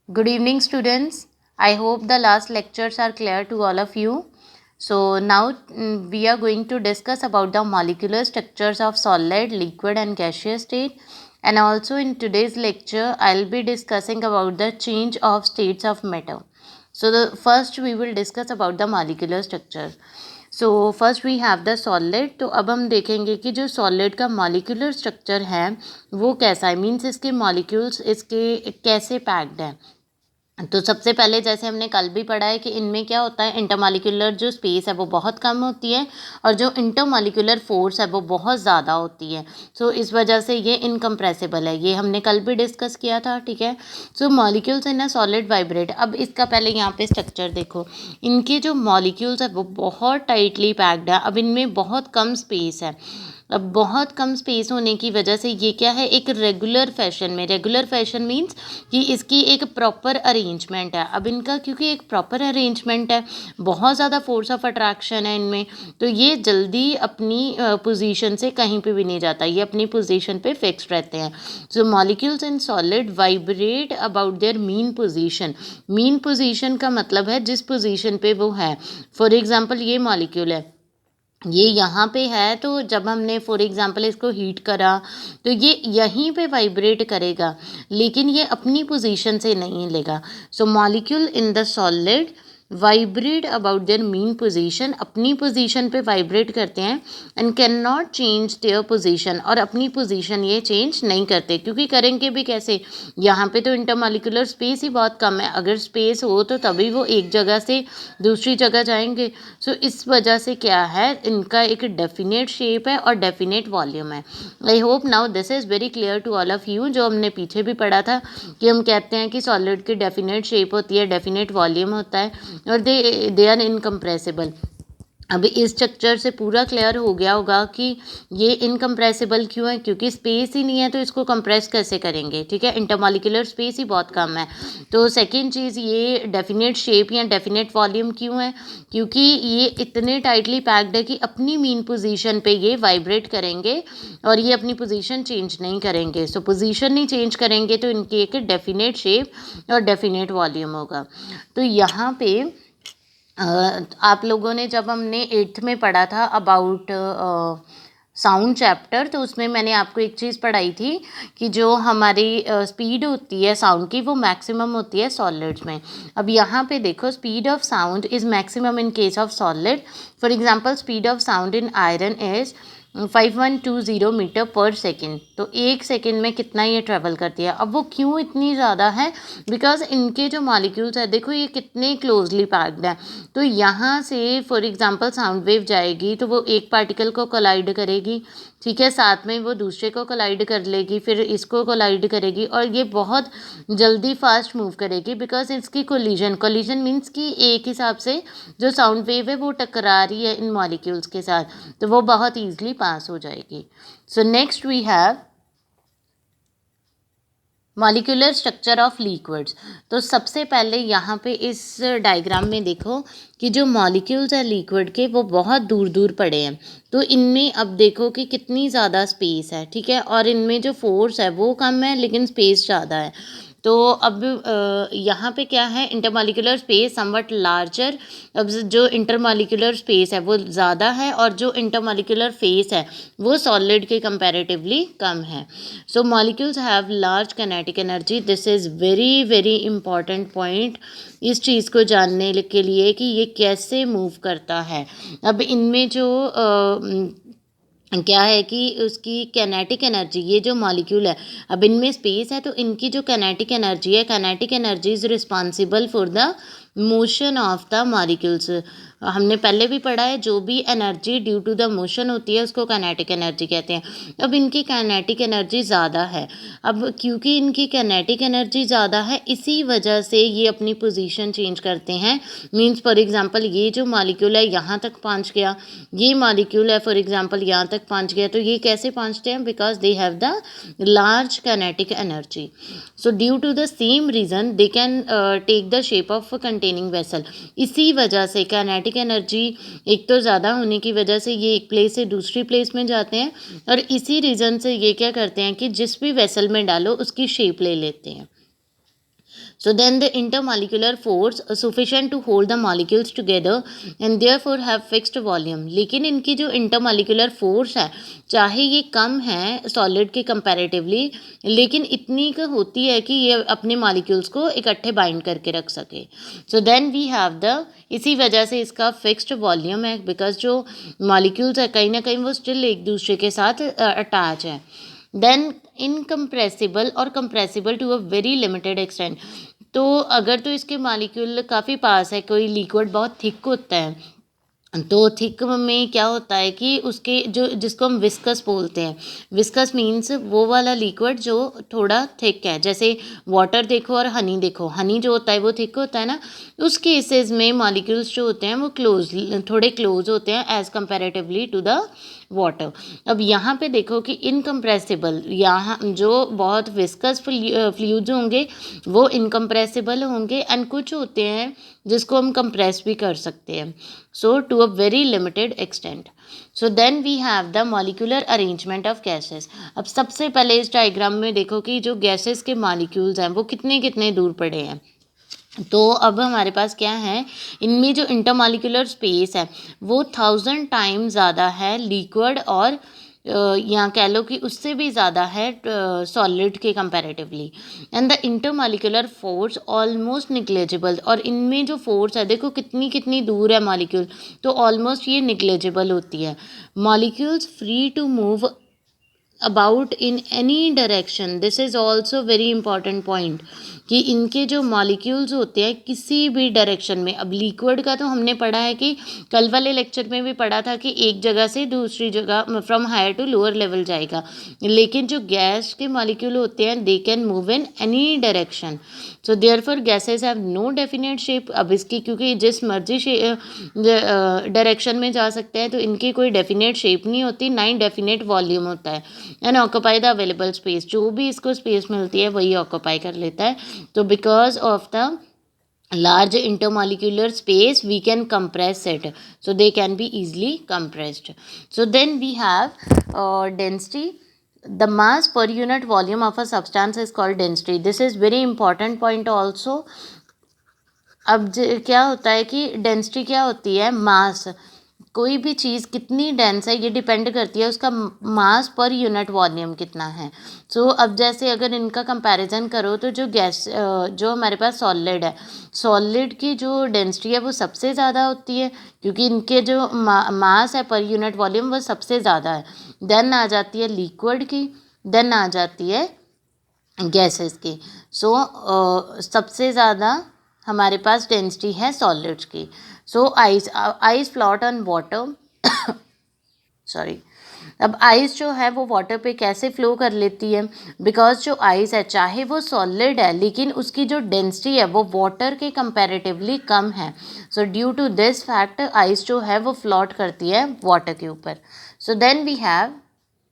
Good evening, students. I hope the last lectures are clear to all of you. So now we are going to discuss about the molecular structures of solid, liquid and gaseous state. And also in today's lecture, I'll be discussing about the change of states of matter. So the first we will discuss about the molecular structure. So first we have the solid. तो अब हम देखेंगे कि जो solid का molecular structure है वो कैसा है, मीन्स इसके मॉलिक्यूल्स इसके कैसे पैक्ड हैं। तो सबसे पहले जैसे हमने कल भी पढ़ा है कि इनमें क्या होता है, इंटरमॉलिक्यूलर जो स्पेस है वो बहुत कम होती है और जो इंटरमॉलिक्यूलर फोर्स है वो बहुत ज़्यादा होती है। सो इस वजह से ये इनकम्प्रेसिबल है, ये हमने कल भी डिस्कस किया था, ठीक है। So molecules in a solid vibrate. अब इसका पहले यहाँ पे स्ट्रक्चर देखो, इनके जो मॉलिक्यूल्स है वो बहुत टाइटली पैक्ड है। अब इनमें बहुत कम स्पेस है। अब बहुत कम स्पेस होने की वजह से ये क्या है, एक रेगुलर फैशन में, रेगुलर फैशन मीन्स कि इसकी एक प्रॉपर अरेंजमेंट है। अब इनका क्योंकि एक प्रॉपर अरेंजमेंट है, बहुत ज़्यादा फोर्स ऑफ अट्रैक्शन है इनमें, तो ये जल्दी अपनी पोजीशन से कहीं पे भी नहीं जाता, ये अपनी पोजीशन पे फिक्स्ड रहते हैं। So molecules in solid vibrate about their mean position. Mean position का मतलब है जिस पोजीशन पे वो है। फॉर एग्जांपल ये मॉलिक्यूल है, ये यहाँ पे है, तो जब हमने फॉर एग्जांपल इसको हीट करा तो ये यहीं पे वाइब्रेट करेगा, लेकिन ये अपनी पोजीशन से नहीं लेगा। So molecule in the solid vibrate about their mean position, अपनी पोजीशन पे वाइब्रेट करते हैं and can not change their position, और अपनी पोजीशन ये चेंज नहीं करते, क्योंकि करेंगे भी कैसे, यहाँ पे तो इंटरमॉलिक्यूलर स्पेस ही बहुत कम है, अगर स्पेस हो तो तभी वो एक जगह से दूसरी जगह जाएंगे। सो इस वजह से क्या है, इनका एक डेफिनेट शेप है और डेफिनेट वॉल्यूम है। I hope now this is very clear to all of you. जो हमने पीछे भी पढ़ा था कि हम कहते हैं कि सॉलिड की डेफिनेट शेप होती है, डेफिनेट वॉल्यूम होता है और दे आर इनकम्प्रेसिबल। अब इस स्ट्रक्चर से पूरा क्लियर हो गया होगा कि ये इनकम्प्रेसिबल क्यों है, क्योंकि स्पेस ही नहीं है तो इसको कंप्रेस कैसे करेंगे, ठीक है। इंटरमॉलिक्यूलर स्पेस ही बहुत कम है। तो सेकंड चीज़, ये डेफिनेट शेप या डेफिनेट वॉल्यूम क्यों है, क्योंकि ये इतने टाइटली पैक्ड है कि अपनी मीन पोजीशन पे ये वाइब्रेट करेंगे और ये अपनी पोजीशन चेंज नहीं करेंगे। सो पोजीशन नहीं चेंज करेंगे तो इनकी एक डेफिनेट शेप और डेफिनेट वॉल्यूम होगा। तो यहाँ पे आप लोगों ने, जब हमने 8th में पढ़ा था अबाउट साउंड चैप्टर, तो उसमें मैंने आपको एक चीज़ पढ़ाई थी कि जो हमारी स्पीड होती है साउंड की वो मैक्सिमम होती है सॉलिड्स में। अब यहाँ पे देखो, speed of sound is maximum in case of solid. For example speed of sound in iron is 5120 metre per second. तो एक सेकेंड में कितना ये ट्रैवल करती है। अब वो क्यों इतनी ज़्यादा है, बिकॉज इनके जो मॉलिक्यूल्स है देखो ये कितने क्लोजली पैक्ड है। तो यहाँ से फॉर एग्जांपल साउंड वेव जाएगी तो वो एक पार्टिकल को कोलाइड करेगी, ठीक है, साथ में वो दूसरे को कोलाइड कर लेगी, फिर इसको कोलाइड करेगी और ये बहुत जल्दी फास्ट मूव करेगी, बिकॉज इसकी कोलिजन मीन्स कि एक हिसाब से जो साउंड वेव है वो टकरा रही है इन मॉलिक्यूल्स के साथ, तो वो बहुत ईजिली पास हो जाएगी। So next we have molecular structure of liquids. तो सबसे पहले यहाँ पे इस डायग्राम में देखो कि जो मॉलिक्यूल्स हैं लिक्विड के वो बहुत दूर दूर पड़े हैं। तो इनमें अब देखो कि कितनी ज़्यादा स्पेस है, ठीक है, और इनमें जो फोर्स है वो कम है लेकिन स्पेस ज़्यादा है। तो अब यहाँ पे क्या है, इंटरमॉलिक्यूलर स्पेस समवट लार्जर। अब जो इंटरमॉलिक्यूलर स्पेस है वो ज़्यादा है और जो इंटरमॉलिक्यूलर फेस है वो सॉलिड के कंपैरेटिवली कम है। So molecules have large kinetic energy. This is very very important point इस चीज़ को जानने के लिए कि ये कैसे मूव करता है। अब इनमें जो क्या है कि उसकी कैनेटिक एनर्जी, ये जो मॉलिक्यूल है, अब इनमें स्पेस है तो इनकी जो कैनेटिक एनर्जी है, kinetic energy is responsible for the motion of the molecules. हमने पहले भी पढ़ा है, जो भी energy due to the motion होती है उसको कैनेटिक एनर्जी कहते हैं। अब इनकी कैनेटिक एनर्जी ज़्यादा है। अब क्योंकि इनकी कैनेटिक एनर्जी ज़्यादा है इसी वजह से ये अपनी पोजीशन चेंज करते हैं। मींस फॉर एग्जांपल ये जो मॉलिक्यूल है यहाँ तक पहुँच गया, ये मॉलिक्यूल है फॉर एग्जांपल यहाँ तक पहुँच गया, तो ये कैसे पहुँचते हैं, because they have the large kinetic energy. So due to the same reason they can take the shape of containing vessel. इसी वजह से कैनेटिक एनर्जी एक तो ज़्यादा होने की वजह से ये एक प्लेस से दूसरी प्लेस में जाते हैं और इसी रीज़न से ये क्या करते हैं कि जिस भी वेसल में डालो उसकी शेप ले लेते हैं। So then the intermolecular force sufficient to hold the molecules together and therefore have fixed volume. लेकिन इनकी जो intermolecular force है चाहे ये कम है सॉलिड के कंपैरेटिवली, लेकिन इतनी का होती है कि ये अपने मॉलिक्यूल्स को इकट्ठे बाइंड करके रख सके. So then we have the, इसी वजह से इसका फिक्स्ड वॉल्यूम है, बिकॉज जो मॉलिक्यूल्स है कहीं ना कहीं वो स्टिल एक दूसरे के साथ अटैच है. देन इनकम्प्रेसिबल और compressible to a very limited extent. तो अगर तो इसके मॉलिक्यूल काफ़ी पास है, कोई लिक्विड बहुत थिक होता है तो थिक में क्या होता है कि उसके जो जिसको हम विस्कस बोलते हैं, विस्कस मीन्स वो वाला लिक्विड जो थोड़ा थिक है. जैसे वाटर देखो और हनी देखो, हनी जो होता है वो थिक होता है ना. उस केसेस में मॉलिक्यूल्स जो होते हैं वो थोड़े क्लोज होते हैं as comparatively to the water. अब यहाँ पे देखो कि इनकम्प्रेसिबल, यहाँ जो बहुत विस्कस फ्लूइड्स होंगे वो इनकम्प्रेसिबल होंगे एंड कुछ होते हैं जिसको हम कंप्रेस भी कर सकते हैं, so to a very limited extent. So then we have the molecular arrangement of gases. अब सबसे पहले इस डायग्राम में देखो कि जो गैसेस के मॉलिक्यूल्स हैं वो कितने कितने दूर पड़े हैं. तो अब हमारे पास क्या है, इनमें जो इंटरमॉलिक्यूलर स्पेस है वो 1000 टाइम्स ज़्यादा है लिक्विड और या कह लो कि उससे भी ज़्यादा है सॉलिड के comparatively. And the intermolecular force almost negligible. और इनमें जो फोर्स है देखो कितनी कितनी दूर है मॉलिक्यूल, तो ऑलमोस्ट ये निग्लेजिबल होती है. Molecules free to move about in any direction. This is also very important point कि इनके जो मॉलिक्यूल्स होते हैं किसी भी डायरेक्शन में. अब लिक्विड का तो हमने पढ़ा है कि कल वाले लेक्चर में भी पढ़ा था कि एक जगह से दूसरी जगह from higher to lower level जाएगा, लेकिन जो गैस के मॉलिक्यूल होते हैं they can move in any direction. So therefore gases have no definite shape. अब इसकी क्योंकि जिस मर्जी डायरेक्शन में जा सकते हैं तो इनकी कोई डेफिनेट शेप नहीं होती, ना ही डेफिनेट वॉल्यूम होता है. And occupy the available space, जो भी इसको स्पेस मिलती है वही ऑक्यूपाई कर लेता है. तो because of the large intermolecular space we can compress it, so they can be easily compressed. So then we have density. The mass per unit volume of a substance is called density. This is very important point also. अब क्या होता है कि density क्या होती है, मास. कोई भी चीज़ कितनी डेंस है ये डिपेंड करती है उसका मास पर यूनिट वॉल्यूम कितना है. सो अब जैसे अगर इनका कंपैरिजन करो तो जो गैस जो हमारे पास सॉलिड है, सॉलिड की जो डेंसिटी है वो सबसे ज़्यादा होती है क्योंकि इनके जो मास है पर यूनिट वॉल्यूम वो सबसे ज़्यादा है. देन आ जाती है लिक्विड की, देन आ जाती है गैसेस की. सो सबसे ज़्यादा हमारे पास डेंसिटी है सॉलिड्स की. So ice float on water sorry. अब आइस जो है वो वाटर पे कैसे फ्लो कर लेती है, बिकॉज जो आइस है चाहे वो सॉलिड है लेकिन उसकी जो डेंसिटी है वो वाटर के कंपैरेटिवली कम है. So due to this fact ice जो है वो फ्लोट करती है वाटर के ऊपर. सो देन वी हैव